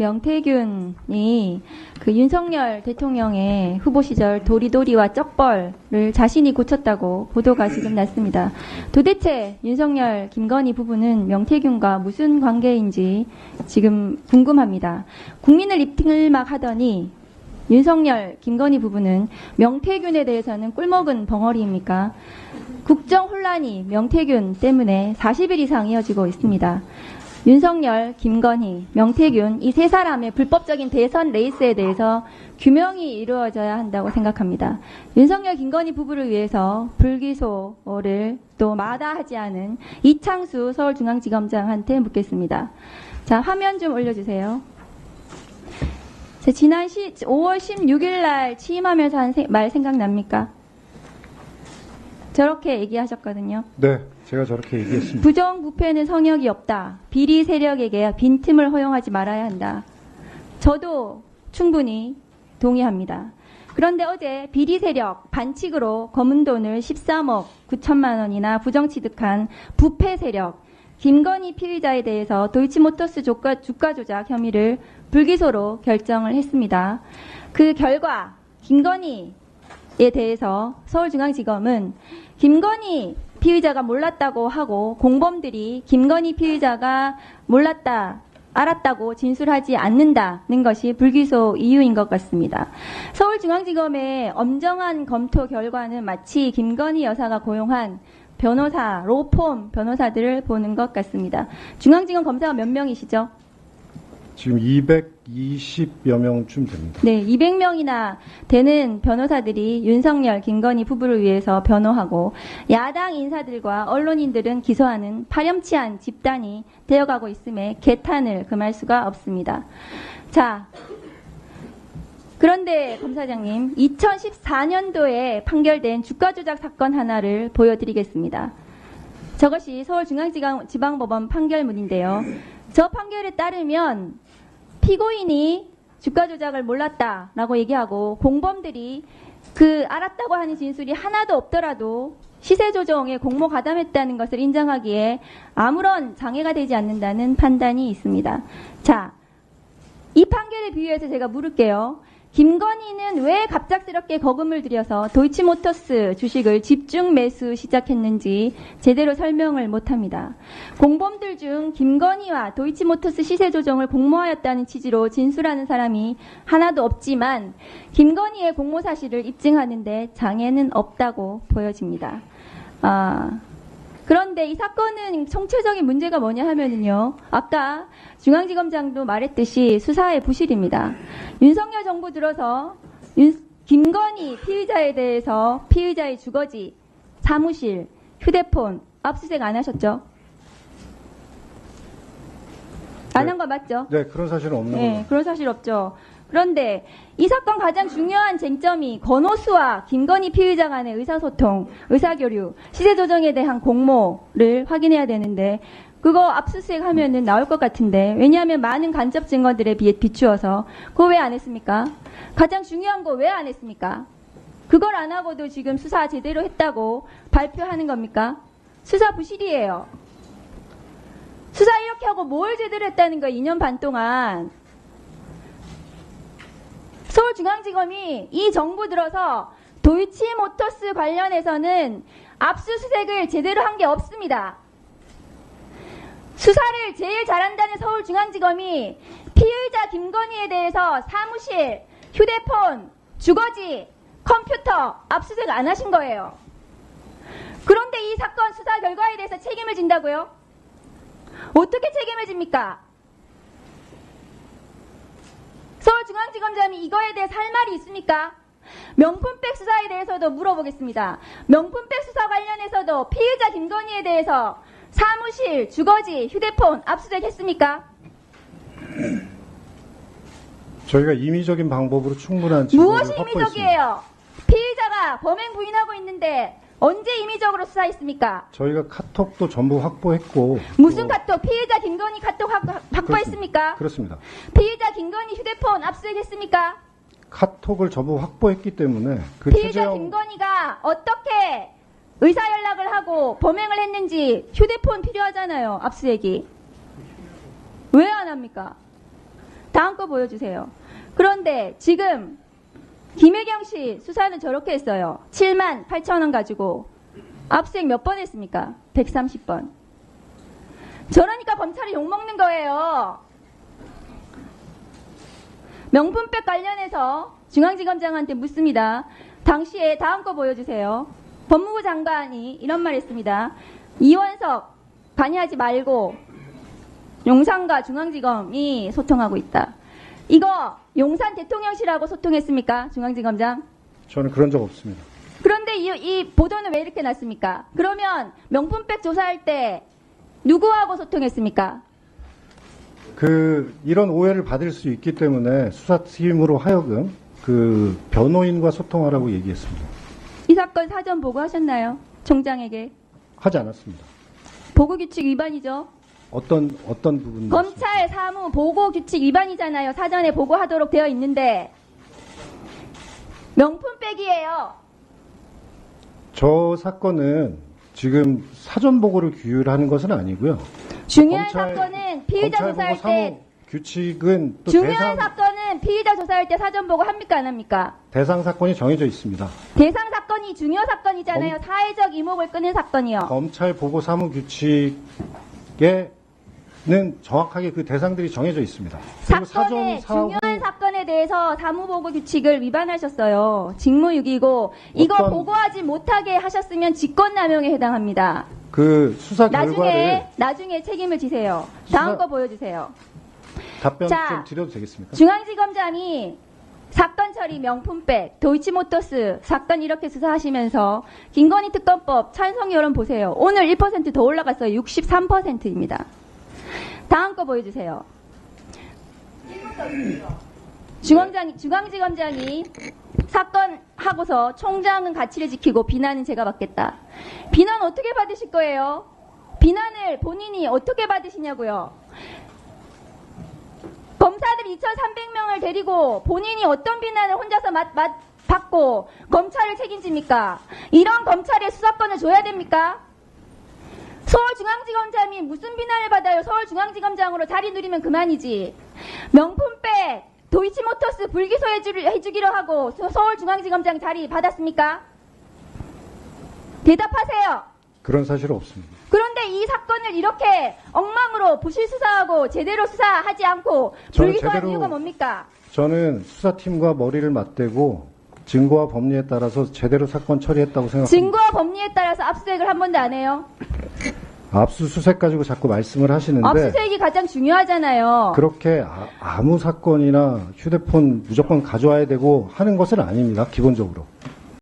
명태균이 그 윤석열 대통령의 후보 시절 도리도리와 쩍벌을 자신이 고쳤다고 보도가 지금 났습니다. 도대체 윤석열, 김건희 부부는 명태균과 무슨 관계인지 지금 궁금합니다. 국민을 입틀막 하더니 윤석열, 김건희 부부는 명태균에 대해서는 꿀먹은 벙어리입니까? 국정 혼란이 명태균 때문에 40일 이상 이어지고 있습니다. 윤석열, 김건희, 명태균 이 세 사람의 불법적인 대선 레이스에 대해서 규명이 이루어져야 한다고 생각합니다. 윤석열, 김건희 부부를 위해서 불기소를 또 마다하지 않은 이창수 서울중앙지검장한테 묻겠습니다. 자, 화면 좀 올려주세요. 지난 5월 16일 날 취임하면서 한 말 생각납니까? 저렇게 얘기하셨거든요. 네, 제가 저렇게 얘기했습니다. 부정부패는 성역이 없다. 비리 세력에게 빈틈을 허용하지 말아야 한다. 저도 충분히 동의합니다. 그런데 어제 비리 세력 반칙으로 검은 돈을 13억 9천만 원이나 부정취득한 부패 세력 김건희 피의자에 대해서 도이치모터스 주가 조작 혐의를 불기소로 결정을 했습니다. 그 결과 김건희에 대해서 서울중앙지검은 김건희 피의자가 몰랐다고 하고 공범들이 김건희 피의자가 몰랐다, 알았다고 진술하지 않는다는 것이 불기소 이유인 것 같습니다. 서울중앙지검의 엄정한 검토 결과는 마치 김건희 여사가 고용한 변호사, 로펌 변호사들을 보는 것 같습니다. 중앙지검 검사가 몇 명이시죠? 지금 220여 명쯤 됩니다. 네, 200명이나 되는 변호사들이 윤석열, 김건희 부부를 위해서 변호하고 야당 인사들과 언론인들은 기소하는 파렴치한 집단이 되어가고 있음에 개탄을 금할 수가 없습니다. 자, 그런데 검사장님, 2014년도에 판결된 주가 조작 사건 하나를 보여드리겠습니다. 저것이 서울중앙지방법원 판결문인데요. 저 판결에 따르면 피고인이 주가 조작을 몰랐다라고 얘기하고 공범들이 그 알았다고 하는 진술이 하나도 없더라도 시세 조정에 공모 가담했다는 것을 인정하기에 아무런 장애가 되지 않는다는 판단이 있습니다. 자, 이 판결에 비유해서 제가 물을게요. 김건희는 왜 갑작스럽게 거금을 들여서 도이치모터스 주식을 집중 매수 시작했는지 제대로 설명을 못합니다. 공범들 중 김건희와 도이치모터스 시세 조정을 공모하였다는 취지로 진술하는 사람이 하나도 없지만 김건희의 공모 사실을 입증하는데 장애는 없다고 보여집니다. 그런데 이 사건은 총체적인 문제가 뭐냐 하면은요. 아까 중앙지검장도 말했듯이 수사의 부실입니다. 윤석열 정부 들어서 김건희 피의자에 대해서 피의자의 주거지, 사무실, 휴대폰 압수수색 안 하셨죠? 안 한 거 맞죠? 네, 그런 사실은 없는 네, 걸로. 그런 사실 없죠. 그런데 이 사건 가장 중요한 쟁점이 권오수와 김건희 피의자 간의 의사소통, 의사교류, 시세조정에 대한 공모를 확인해야 되는데 그거 압수수색 하면은 나올 것 같은데 왜냐하면 많은 간접 증거들에 비추어서 그거 왜 안 했습니까? 가장 중요한 거 왜 안 했습니까? 그걸 안 하고도 지금 수사 제대로 했다고 발표하는 겁니까? 수사 부실이에요. 수사 이렇게 하고 뭘 제대로 했다는 거예요, 2년 반 동안. 서울중앙지검이 이 정부 들어서 도이치모터스 관련해서는 압수수색을 제대로 한 게 없습니다. 수사를 제일 잘한다는 서울중앙지검이 피의자 김건희에 대해서 사무실, 휴대폰, 주거지, 컴퓨터 압수수색 안 하신 거예요. 그런데 이 사건 수사 결과에 대해서 책임을 진다고요? 어떻게 책임을 집니까? 서울중앙지검장이 이거에 대해서 할 말이 있습니까? 명품백 수사에 대해서도 물어보겠습니다. 명품백 수사 관련해서도 피의자 김건희에 대해서 사무실, 주거지, 휴대폰 압수수색 했습니까? 저희가 임의적인 방법으로 충분한 증거를 무엇이 확보했습니다. 임의적이에요? 피의자가 범행 부인하고 있는데 언제 임의적으로 수사했습니까? 저희가 카톡도 전부 확보했고. 무슨 카톡? 피의자 김건희 카톡 확보했습니까? 그렇습니다. 피의자 김건희 휴대폰 압수수색했습니까? 카톡을 전부 확보했기 때문에 그 피의자 김건희가 어떻게 의사 연락을 하고 범행을 했는지 휴대폰 필요하잖아요. 압수수색이. 왜 안 합니까? 다음 거 보여주세요. 그런데 지금 김혜경 씨 수사는 저렇게 했어요. 7만 8천 원 가지고 압수수색 몇 번 했습니까? 130번. 저러니까 검찰이 욕먹는 거예요. 명품백 관련해서 중앙지검장한테 묻습니다. 당시에 다음 거 보여주세요. 법무부 장관이 이런 말 했습니다. 이원석 관여하지 말고 용산과 중앙지검이 소통하고 있다. 이거 용산 대통령실하고 소통했습니까? 중앙지검장? 저는 그런 적 없습니다. 그런데 이 보도는 왜 이렇게 났습니까? 그러면 명품백 조사할 때 누구하고 소통했습니까? 이런 오해를 받을 수 있기 때문에 수사팀으로 하여금 변호인과 소통하라고 얘기했습니다. 이 사건 사전 보고하셨나요? 총장에게. 하지 않았습니다. 보고규칙 위반이죠. 어떤 부분? 검찰 사무 보고규칙 위반이잖아요. 사전에 보고하도록 되어 있는데 명품백이에요. 저 사건은 지금 사전 보고를 규율하는 것은 아니고요. 중요한 검찰- 사건은 피의자 검찰 조사할 보고 때 사무 규칙은 또 중요한 사건은 피의자 조사할 때 사전 보고 합니까 안 합니까? 대상 사건이 정해져 있습니다. 대상 사건이 중요 사건이잖아요. 사회적 이목을 끄는 사건이요. 검찰 보고 사무 규칙에는 정확하게 그 대상들이 정해져 있습니다. 그리고 사건의 사후 중요한 사건에 대해서 사무보고 규칙을 위반하셨어요. 직무유기고 이거 어떤- 보고하지 못하게 하셨으면 직권남용에 해당합니다. 그 수사 결과를 나중에 책임을 지세요. 수사- 다음 거 보여주세요. 답변 자, 좀 드려도 되겠습니까? 중앙지검장이 사건 처리 명품백, 도이치모터스 사건 이렇게 수사하시면서 김건희 특검법 찬성 여론 보세요. 오늘 1% 더 올라갔어요. 63%입니다. 다음 거 보여주세요. 중앙지검장이 사건 하고서 총장은 가치를 지키고 비난은 제가 받겠다. 비난 어떻게 받으실 거예요? 비난을 본인이 어떻게 받으시냐고요? 검사들 2,300명을 데리고 본인이 어떤 비난을 혼자서 받고 검찰을 책임집니까? 이런 검찰에 수사권을 줘야 됩니까? 서울중앙지검장이 무슨 비난을 받아요? 서울중앙지검장으로 자리 누리면 그만이지. 명품백, 도이치모터스 불기소 해주기로 하고 서울중앙지검장 자리 받았습니까? 대답하세요. 그런 사실은 없습니다. 그런데 이 사건을 이렇게 엉망으로 부실 수사하고 제대로 수사하지 않고 저는 불기소한 제대로- 이유가 뭡니까? 저는 수사팀과 머리를 맞대고 증거와 법리에 따라서 제대로 사건 처리했다고 생각합니다. 증거와 법리에 따라서 압수수색을 한 번도 안 해요. 압수수색 가지고 자꾸 말씀을 하시는데 압수수색이 가장 중요하잖아요. 그렇게 아무 사건이나 휴대폰 무조건 가져와야 되고 하는 것은 아닙니다. 기본적으로.